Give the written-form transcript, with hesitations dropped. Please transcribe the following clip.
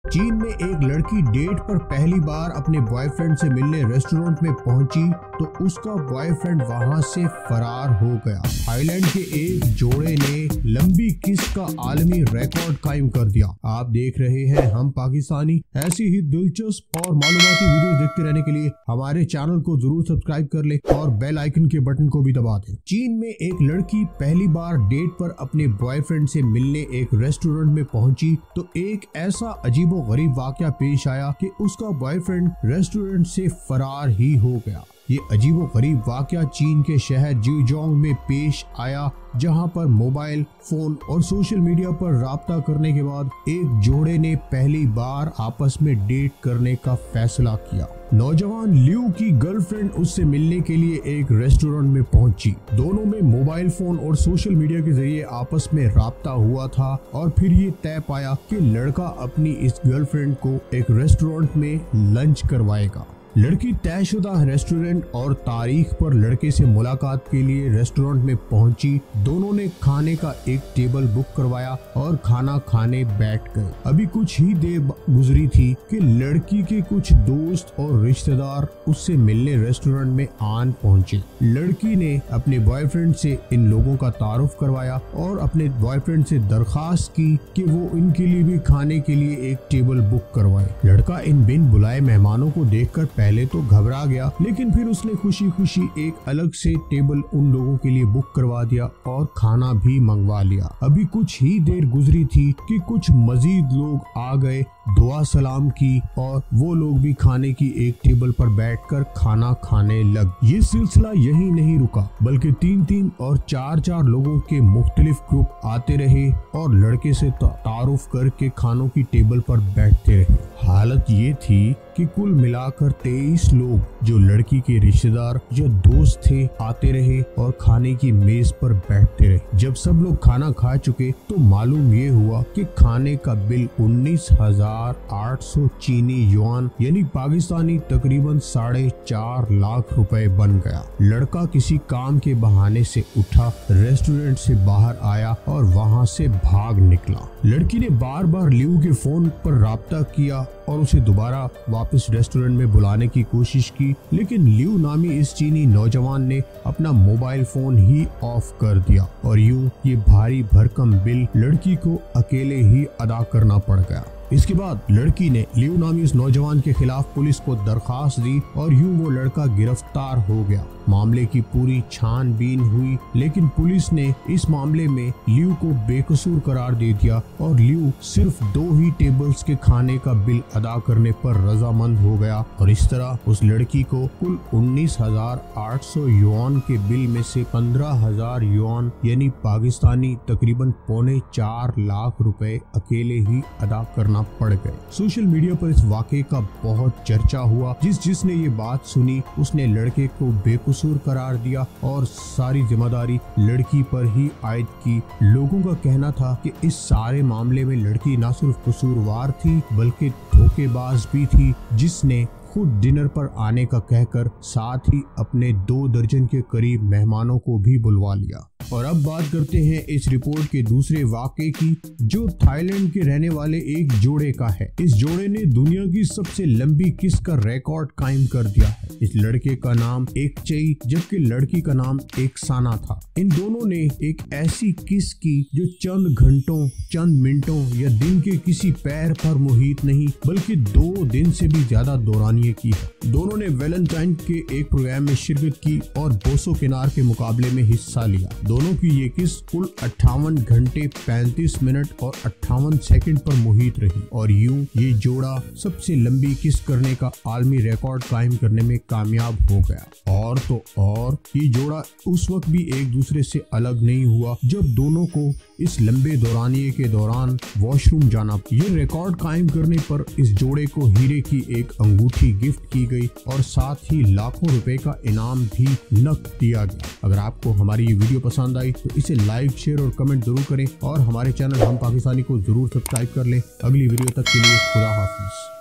चीन में एक लड़की डेट पर पहली बार अपने बॉयफ्रेंड से मिलने रेस्टोरेंट में पहुंची तो उसका बॉयफ्रेंड वहां से फरार हो गया। थाईलैंड के एक जोड़े ने लंबी किस का आलमी रिकॉर्ड कायम कर दिया। आप देख रहे हैं हम पाकिस्तानी। ऐसी ही दिलचस्प और मालूमाती वीडियो देखते रहने के लिए हमारे चैनल को जरूर सब्सक्राइब कर ले और बेल आइकन के बटन को भी दबा दें। चीन में एक लड़की पहली बार डेट पर अपने बॉयफ्रेंड से मिलने एक रेस्टोरेंट में पहुंची तो एक ऐसा अजीबोगरीब वाकया पेश आया कि उसका बॉयफ्रेंड रेस्टोरेंट से फरार ही हो गया। ये अजीबोगरीब वाकया चीन के शहर ज्यूजोंग में पेश आया, जहां पर मोबाइल फोन और सोशल मीडिया पर राब्ता करने के बाद एक जोड़े ने पहली बार आपस में डेट करने का फैसला किया। नौजवान लियू की गर्लफ्रेंड उससे मिलने के लिए एक रेस्टोरेंट में पहुंची। दोनों में मोबाइल फोन और सोशल मीडिया के जरिए आपस में राब्ता हुआ था और फिर ये तय पाया कि लड़का अपनी इस गर्लफ्रेंड को एक रेस्टोरेंट में लंच करवाएगा। लड़की तयशुदा रेस्टोरेंट और तारीख पर लड़के से मुलाकात के लिए रेस्टोरेंट में पहुंची। दोनों ने खाने का एक टेबल बुक करवाया और खाना खाने बैठ गए। अभी कुछ ही देर गुजरी थी कि लड़की के कुछ दोस्त और रिश्तेदार उससे मिलने रेस्टोरेंट में आन पहुंचे। लड़की ने अपने बॉयफ्रेंड से इन लोगों का तारुफ करवाया और अपने बॉयफ्रेंड से दरखास्त की कि वो इनके लिए भी खाने के लिए एक टेबल बुक करवाए। लड़का इन बिन बुलाए मेहमानों को देखकर पहले तो घबरा गया, लेकिन फिर उसने खुशी खुशी एक अलग से टेबल उन लोगों के लिए बुक करवा दिया और खाना भी मंगवा लिया। अभी कुछ ही देर गुजरी थी कि कुछ मजीद लोग आ गए, दुआ सलाम की और वो लोग भी खाने की एक टेबल पर बैठकर खाना खाने लग। ये सिलसिला यही नहीं रुका, बल्कि 3-3 और 4-4 लोगों के मुख्तलिफ ग्रुप आते रहे और लड़के से तारुफ करके खानों की टेबल पर बैठते रहे। हालत ये थी कि कुल मिलाकर 23 लोग जो लड़की के रिश्तेदार या दोस्त थे आते रहे और खाने की मेज पर बैठते रहे। जब सब लोग खाना खा चुके तो मालूम ये हुआ कि खाने का बिल 19,800 चीनी युआन यानी पाकिस्तानी तकरीबन 4.5 लाख रुपए बन गया। लड़का किसी काम के बहाने से उठा, रेस्टोरेंट से बाहर आया और वहाँ से भाग निकला। लड़की ने बार बार लियू के फोन पर राब्ता किया और उसे दोबारा वापस रेस्टोरेंट में बुलाने की कोशिश की, लेकिन लियू नामी इस चीनी नौजवान ने अपना मोबाइल फोन ही ऑफ कर दिया और यूं ये भारी भरकम बिल लड़की को अकेले ही अदा करना पड़ गया। इसके बाद लड़की ने लियू नामी उस नौजवान के खिलाफ पुलिस को दरखास्त दी और यूं वो लड़का गिरफ्तार हो गया। मामले की पूरी छानबीन हुई, लेकिन पुलिस ने इस मामले में लियू को बेकसूर करार दे दिया और लियू सिर्फ 2 ही टेबल्स के खाने का बिल अदा करने पर रजामंद हो गया और इस तरह उस लड़की को कुल 19,800 युआन के बिल में से 15,000 युआन यानी पाकिस्तानी तकरीबन 4.25 लाख रुपए अकेले ही अदा करना पड़ गए। सोशल मीडिया पर इस वाक़े का बहुत चर्चा हुआ। जिसने ये बात सुनी उसने लड़के को बेकसूर करार दिया और सारी जिम्मेदारी लड़की पर ही आयद की। लोगों का कहना था कि इस सारे मामले में लड़की न सिर्फ कसूरवार थी बल्कि धोखेबाज भी थी, जिसने खुद डिनर पर आने का कहकर साथ ही अपने 2 दर्जन के करीब मेहमानों को भी बुलवा लिया। और अब बात करते हैं इस रिपोर्ट के दूसरे वाक़े की, जो थाईलैंड के रहने वाले एक जोड़े का है। इस जोड़े ने दुनिया की सबसे लंबी किस का रिकॉर्ड कायम कर दिया है। इस लड़के का नाम एक चई जबकि लड़की का नाम एक साना था। इन दोनों ने एक ऐसी किस की जो चंद घंटों, चंद मिनटों या दिन के किसी पैर पर मुहित नहीं बल्कि 2 दिन से भी ज्यादा दौरानिये की है। दोनों ने वैलेंटाइन के एक प्रोग्राम में शिरकत की और बोसो किनार के मुकाबले में हिस्सा लिया। दोनों की ये किस कुल 58 घंटे 35 मिनट और 58 सेकंड पर मुहित रही और यूं ये जोड़ा सबसे लंबी किस करने का आलमी रिकॉर्ड कायम करने में कामयाब हो गया। और तो और ये जोड़ा उस वक्त भी एक दूसरे से अलग नहीं हुआ जब दोनों को इस लंबे दौरानिये के दौरान वॉशरूम जाना। ये रिकॉर्ड कायम करने पर इस जोड़े को हीरे की एक अंगूठी गिफ्ट की गई और साथ ही लाखों रुपए का इनाम भी नक़द दिया गया। अगर आपको हमारी ये वीडियो पसंद आई तो इसे लाइक, शेयर और कमेंट जरूर करें और हमारे चैनल हम पाकिस्तानी को जरूर सब्सक्राइब कर लें। अगली वीडियो तक के लिए खुदा हाफिज।